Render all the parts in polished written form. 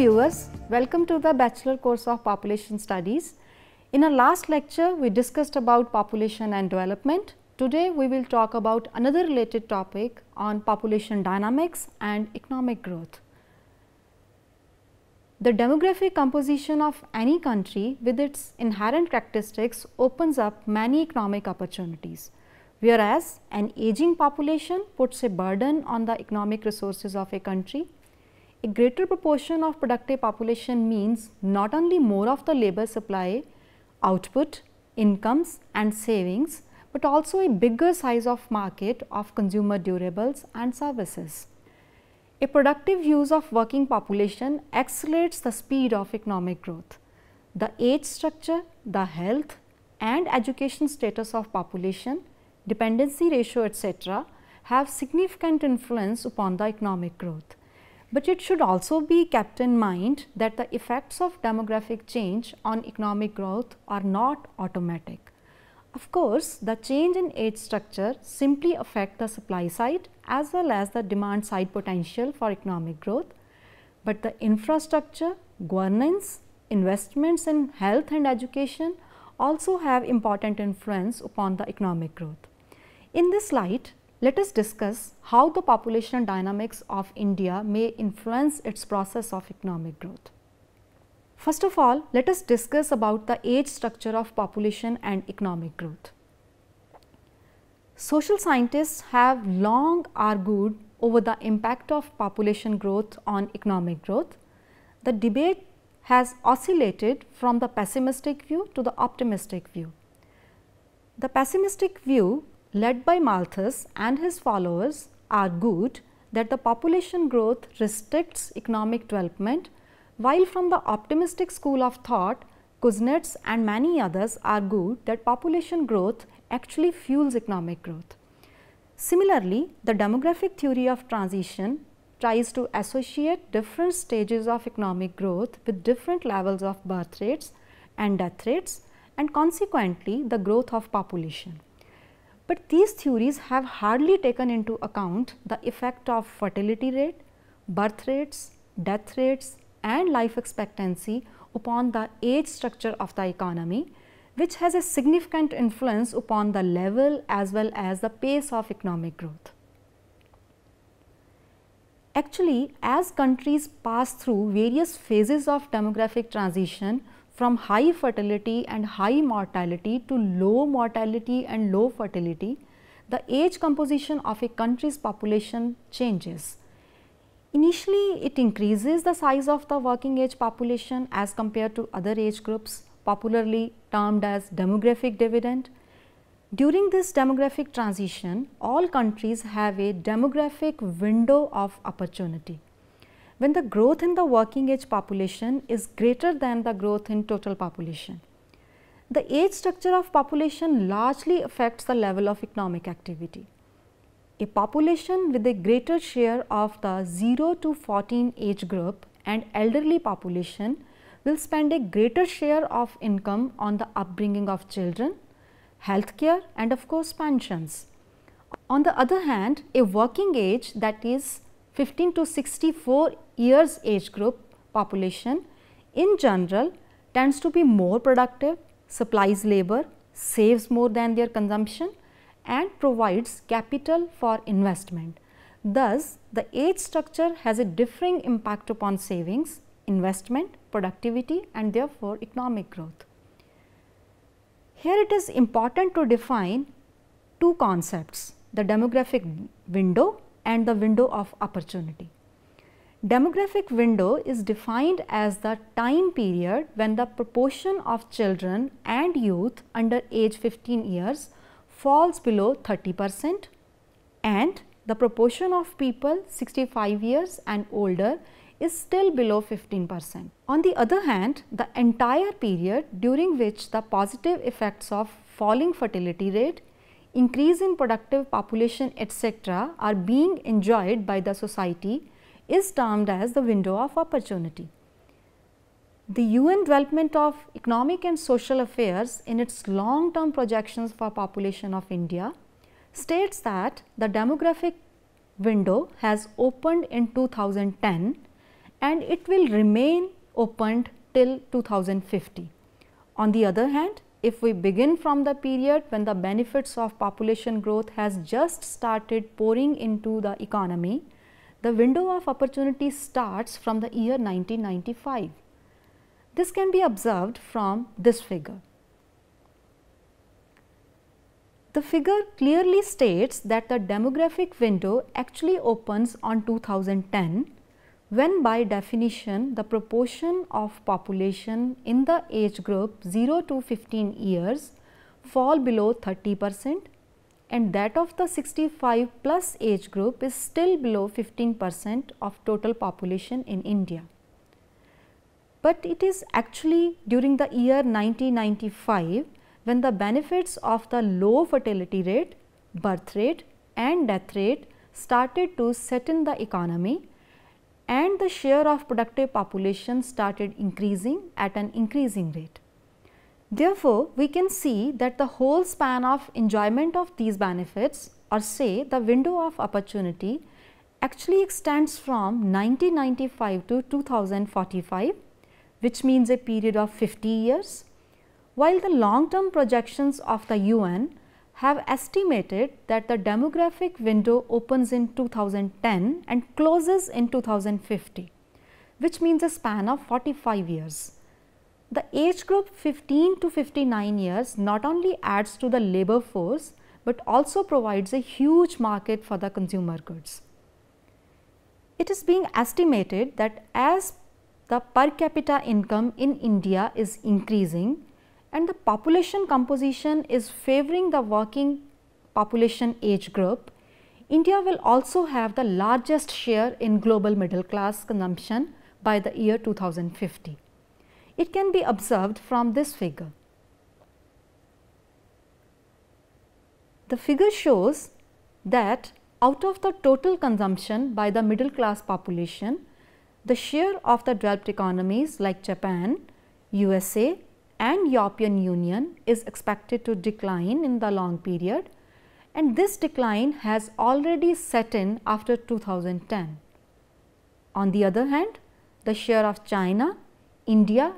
viewers, welcome to the Bachelor course of Population Studies. In our last lecture, we discussed about population and development. Today, we will talk about another related topic on population dynamics and economic growth. The demographic composition of any country with its inherent characteristics opens up many economic opportunities, whereas an aging population puts a burden on the economic resources of a country. A greater proportion of productive population means not only more of the labor supply, output, incomes and savings, but also a bigger size of market of consumer durables and services. A productive use of working population accelerates the speed of economic growth. The age structure, the health and education status of population, dependency ratio etc. have significant influence upon the economic growth. But it should also be kept in mind that the effects of demographic change on economic growth are not automatic. Of course, the change in age structure simply affects the supply side as well as the demand side potential for economic growth, but the infrastructure, governance, investments in health and education also have important influence upon the economic growth. In this light, let us discuss how the population dynamics of India may influence its process of economic growth. First of all, let us discuss about the age structure of population and economic growth. Social scientists have long argued over the impact of population growth on economic growth. The debate has oscillated from the pessimistic view to the optimistic view. The pessimistic view, led by Malthus and his followers, argued that the population growth restricts economic development, while from the optimistic school of thought, Kuznets and many others argued that population growth actually fuels economic growth. Similarly, the demographic theory of transition tries to associate different stages of economic growth with different levels of birth rates and death rates and consequently the growth of population. But these theories have hardly taken into account the effect of fertility rate, birth rates, death rates and life expectancy upon the age structure of the economy, which has a significant influence upon the level as well as the pace of economic growth. Actually, as countries pass through various phases of demographic transition from high fertility and high mortality to low mortality and low fertility, the age composition of a country's population changes. Initially, it increases the size of the working age population as compared to other age groups, popularly termed as demographic dividend. During this demographic transition, all countries have a demographic window of opportunity, when the growth in the working age population is greater than the growth in total population. The age structure of population largely affects the level of economic activity. A population with a greater share of the 0 to 14 age group and elderly population will spend a greater share of income on the upbringing of children, healthcare and of course pensions. On the other hand, a working age, that is 15 to 64 years age group population in general tends to be more productive, supplies labor, saves more than their consumption and provides capital for investment. Thus, the age structure has a differing impact upon savings, investment, productivity and therefore economic growth. Here it is important to define two concepts, the demographic window and the window of opportunity. Demographic window is defined as the time period when the proportion of children and youth under age 15 years falls below 30% and the proportion of people 65 years and older is still below 15%. On the other hand, the entire period during which the positive effects of falling fertility rate, increase in productive population etc. are being enjoyed by the society is termed as the window of opportunity. The UN Development of Economic and Social Affairs in its long-term projections for population of India states that the demographic window has opened in 2010 and it will remain opened till 2050. On the other hand, if we begin from the period when the benefits of population growth has just started pouring into the economy, the window of opportunity starts from the year 1995. This can be observed from this figure. The figure clearly states that the demographic window actually opens on 2010, when by definition the proportion of population in the age group 0 to 15 years fall below 30%, and that of the 65 plus age group is still below 15% of total population in India. But it is actually during the year 1995 when the benefits of the low fertility rate, birth rate and death rate started to set in the economy, and the share of productive population started increasing at an increasing rate. Therefore, we can see that the whole span of enjoyment of these benefits, or say the window of opportunity, actually extends from 1995 to 2045, which means a period of 50 years, while the long-term projections of the UN have estimated that the demographic window opens in 2010 and closes in 2050, which means a span of 45 years. The age group 15 to 59 years not only adds to the labor force, but also provides a huge market for the consumer goods. It is being estimated that as the per capita income in India is increasing and the population composition is favoring the working population age group, India will also have the largest share in global middle class consumption by the year 2050. It can be observed from this figure. The figure shows that out of the total consumption by the middle class population, the share of the developed economies like Japan, USA and European Union is expected to decline in the long period, and this decline has already set in after 2010. On the other hand, the share of China, India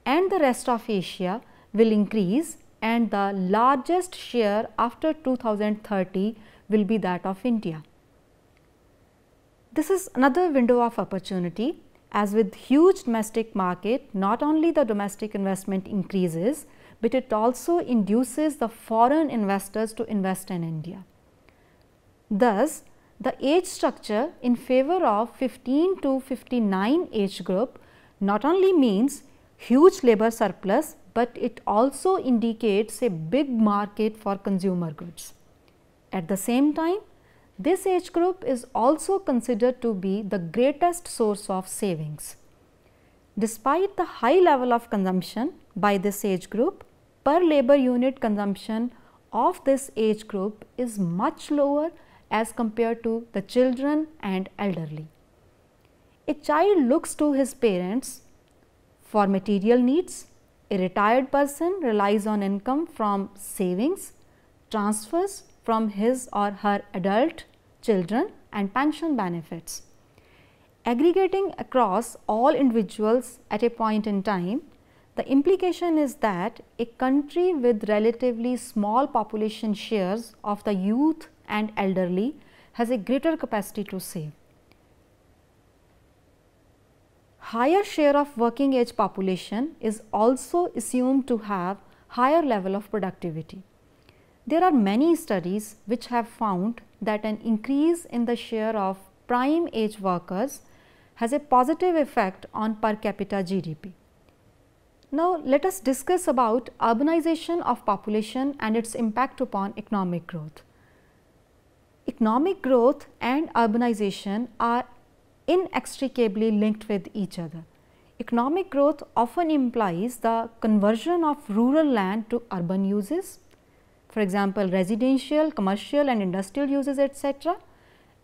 and the rest of Asia will increase, and the largest share after 2030 will be that of India. This is another window of opportunity, as with huge domestic market, not only the domestic investment increases, but it also induces the foreign investors to invest in India. Thus, the age structure in favor of 15 to 59 age group not only means huge labor surplus, but it also indicates a big market for consumer goods. At the same time, this age group is also considered to be the greatest source of savings. Despite the high level of consumption by this age group, per labor unit consumption of this age group is much lower as compared to the children and elderly. A child looks to his parents for material needs. A retired person relies on income from savings, transfers from his or her adult children and pension benefits. Aggregating across all individuals at a point in time, the implication is that a country with relatively small population shares of the youth and elderly has a greater capacity to save. Higher share of working age population is also assumed to have higher level of productivity. There are many studies which have found that an increase in the share of prime age workers has a positive effect on per capita GDP. Now, let us discuss about urbanization of population and its impact upon economic growth. Economic growth and urbanization are inextricably linked with each other. Economic growth often implies the conversion of rural land to urban uses, for example, residential, commercial and industrial uses, etc.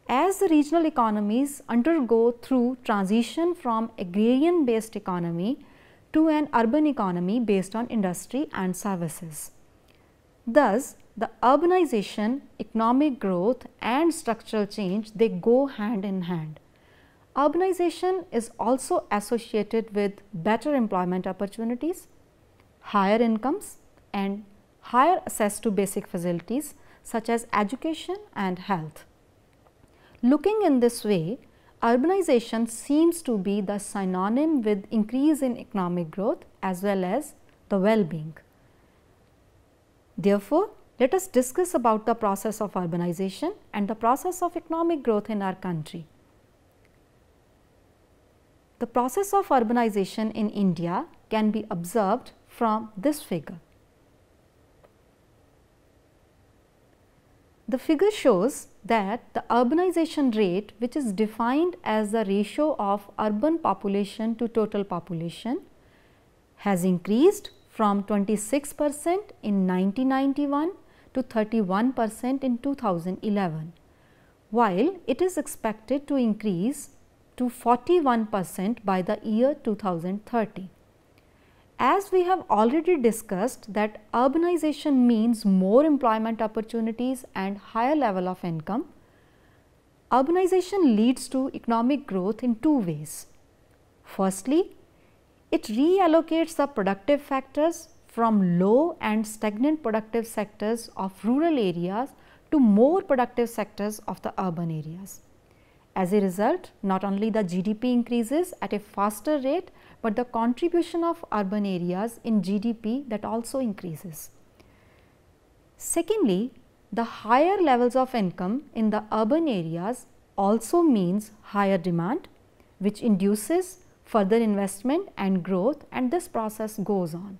As the regional economies undergo through transition from agrarian based economy to an urban economy based on industry and services. Thus, the urbanization, economic growth and structural change, they go hand in hand. Urbanization is also associated with better employment opportunities, higher incomes and higher access to basic facilities such as education and health. Looking in this way, urbanization seems to be the synonym with increase in economic growth as well as the well-being. Therefore, let us discuss about the process of urbanization and the process of economic growth in our country. The process of urbanization in India can be observed from this figure. The figure shows that the urbanization rate, which is defined as the ratio of urban population to total population, has increased from 26% in 1991 to 31% in 2011, while it is expected to increase to 41% by the year 2030. As we have already discussed that urbanization means more employment opportunities and higher level of income, urbanization leads to economic growth in two ways. Firstly, it reallocates the productive factors from low and stagnant productive sectors of rural areas to more productive sectors of the urban areas. As a result, not only the GDP increases at a faster rate, but the contribution of urban areas in GDP that also increases. Secondly, the higher levels of income in the urban areas also means higher demand, which induces further investment and growth, and this process goes on.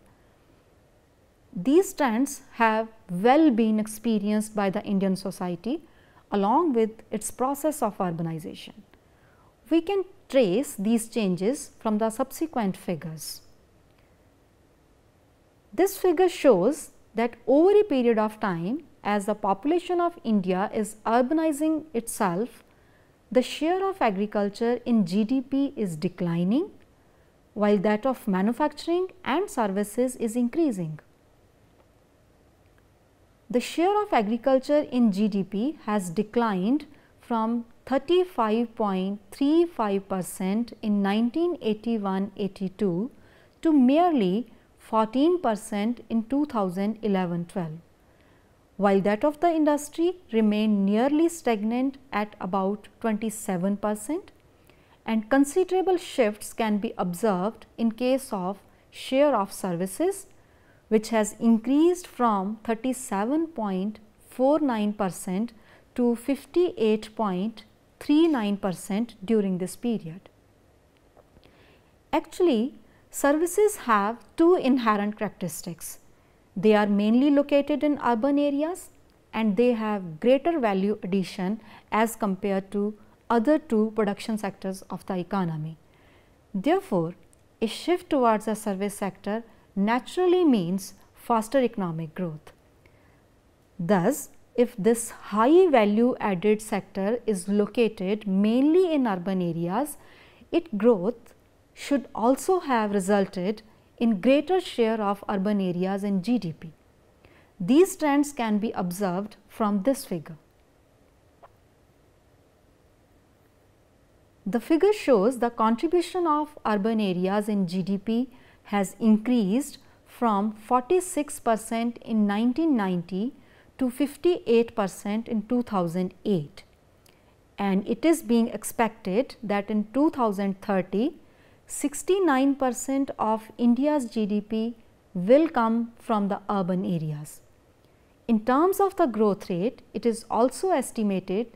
These trends have well been experienced by the Indian society along with its process of urbanization. We can trace these changes from the subsequent figures. This figure shows that over a period of time, as the population of India is urbanizing itself, the share of agriculture in GDP is declining, while that of manufacturing and services is increasing. The share of agriculture in GDP has declined from 35.35% in 1981-82 to merely 14% in 2011-12, while that of the industry remained nearly stagnant at about 27%, and considerable shifts can be observed in case of share of services, which has increased from 37.49% to 58.39% during this period. Actually, services have two inherent characteristics. They are mainly located in urban areas and they have greater value addition as compared to other two production sectors of the economy. Therefore, a shift towards the service sector naturally means faster economic growth. Thus, if this high value added sector is located mainly in urban areas, its growth should also have resulted in greater share of urban areas in GDP. These trends can be observed from this figure. The figure shows the contribution of urban areas in GDP has increased from 46% in 1990 to 58% in 2008, and it is being expected that in 2030, 69% of India's GDP will come from the urban areas. In terms of the growth rate, it is also estimated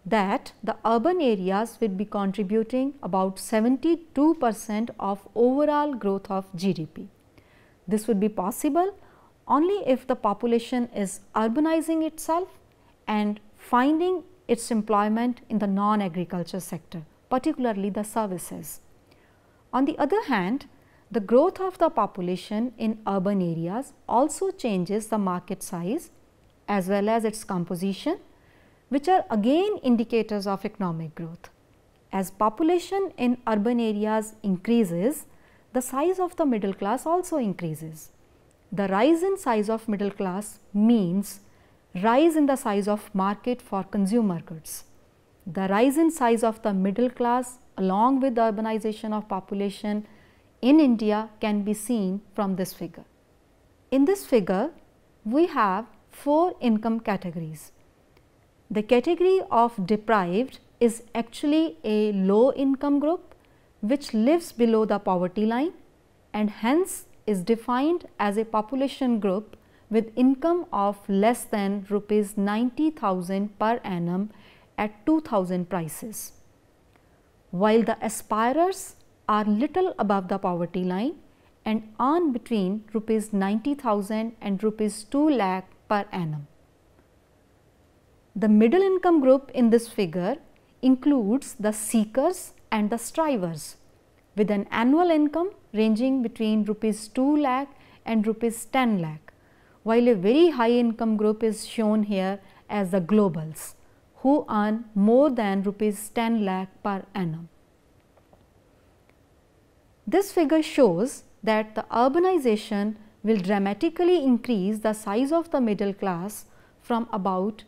that the urban areas will be contributing about 72% of overall growth of GDP. This would be possible only if the population is urbanizing itself and finding its employment in the non-agriculture sector, particularly the services. On the other hand, the growth of the population in urban areas also changes the market size as well as its composition, which are again indicators of economic growth. As population in urban areas increases, the size of the middle class also increases. The rise in size of middle class means rise in the size of market for consumer goods. the rise in size of the middle class along with the urbanization of population in India can be seen from this figure. In this figure, we have 4 income categories. The category of deprived is actually a low income group which lives below the poverty line and hence is defined as a population group with income of less than rupees 90,000 per annum at 2000 prices, while the aspirers are little above the poverty line and earn between rupees 90,000 and rupees 2 lakh per annum. The middle income group in this figure includes the seekers and the strivers with an annual income ranging between rupees 2 lakh and rupees 10 lakh, while a very high income group is shown here as the globals who earn more than rupees 10 lakh per annum. This figure shows that the urbanization will dramatically increase the size of the middle class from about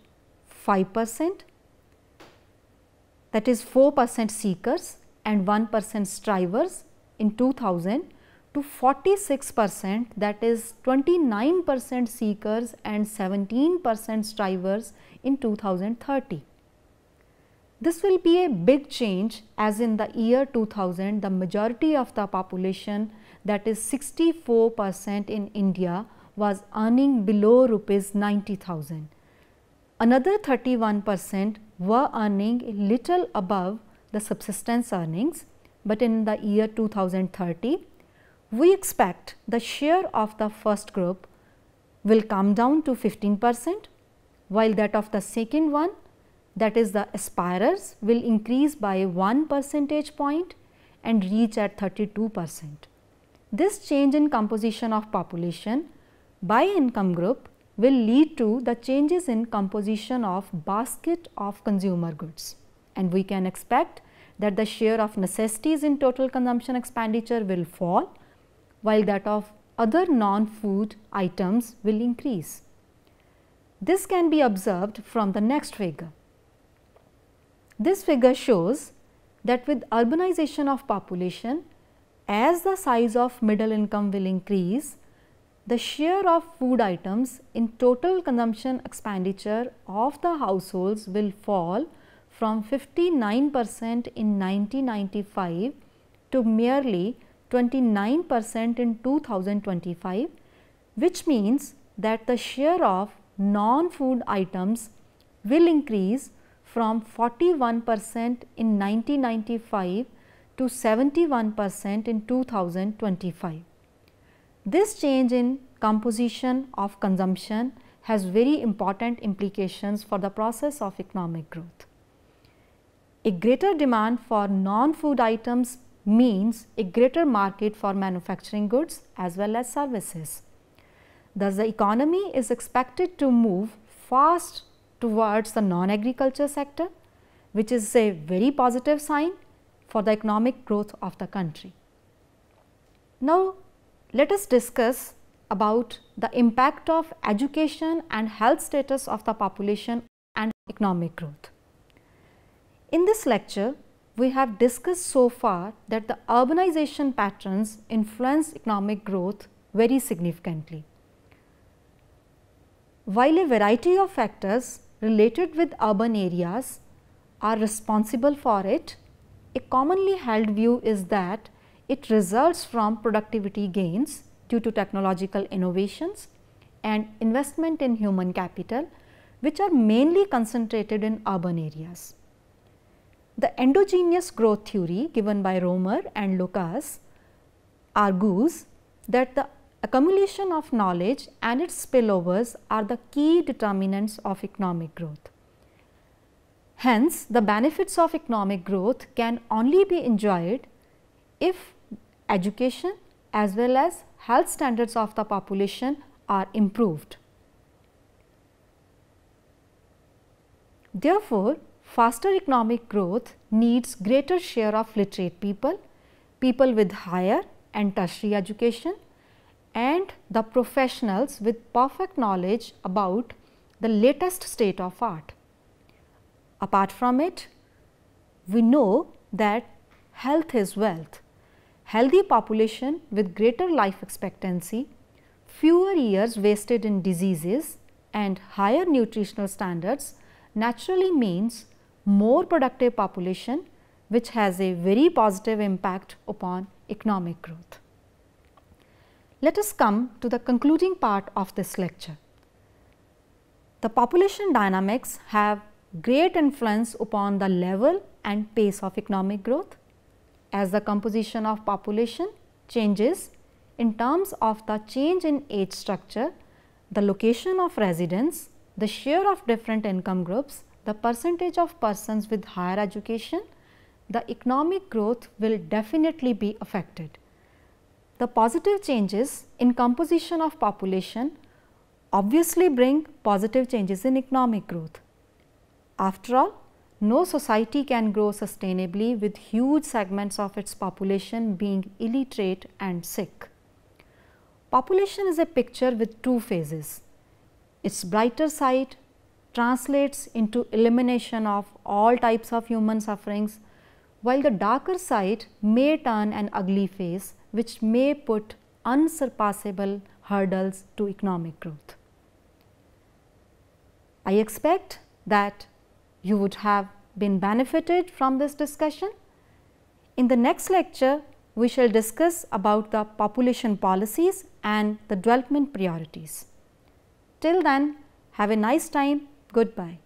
5%, that is 4% seekers and 1% strivers in 2000 to 46%, that is 29% seekers and 17% strivers in 2030. This will be a big change, as in the year 2000 the majority of the population, that is 64% in India, was earning below rupees 90,000. Another 31% were earning a little above the subsistence earnings, but in the year 2030 we expect the share of the first group will come down to 15%, while that of the second one, that is the aspirers, will increase by 1 percentage point and reach at 32%. This change in composition of population by income group will lead to the changes in composition of basket of consumer goods, and we can expect that the share of necessities in total consumption expenditure will fall, while that of other non-food items will increase. This can be observed from the next figure. This figure shows that with urbanization of population, as the size of middle income will increase, the share of food items in total consumption expenditure of the households will fall from 59% in 1995 to merely 29% in 2025, which means that the share of non-food items will increase from 41% in 1995 to 71% in 2025. This change in composition of consumption has very important implications for the process of economic growth. A greater demand for non-food items means a greater market for manufacturing goods as well as services. Thus, the economy is expected to move fast towards the non-agriculture sector, which is a very positive sign for the economic growth of the country. Now, let us discuss about the impact of education and health status of the population and economic growth. In this lecture, we have discussed so far that the urbanization patterns influence economic growth very significantly. While a variety of factors related with urban areas are responsible for it, a commonly held view is that it results from productivity gains due to technological innovations and investment in human capital, which are mainly concentrated in urban areas. The endogenous growth theory given by Romer and Lucas argues that the accumulation of knowledge and its spillovers are the key determinants of economic growth. Hence, the benefits of economic growth can only be enjoyed if education as well as health standards of the population are improved. Therefore, faster economic growth needs greater share of literate people, people with higher and tertiary education, and the professionals with perfect knowledge about the latest state of art. Apart from it, we know that health is wealth. Healthy population with greater life expectancy, fewer years wasted in diseases and higher nutritional standards naturally means more productive population, which has a very positive impact upon economic growth. Let us come to the concluding part of this lecture. The population dynamics have great influence upon the level and pace of economic growth. As the composition of population changes in terms of the change in age structure, the location of residence, the share of different income groups, the percentage of persons with higher education, the economic growth will definitely be affected. The positive changes in composition of population obviously bring positive changes in economic growth. After all, no society can grow sustainably with huge segments of its population being illiterate and sick. Population is a picture with two phases. Its brighter side translates into elimination of all types of human sufferings, while the darker side may turn an ugly face which may put unsurpassable hurdles to economic growth. I expect that you would have been benefited from this discussion. In the next lecture, we shall discuss about the population policies and the development priorities. Till then, have a nice time. Goodbye.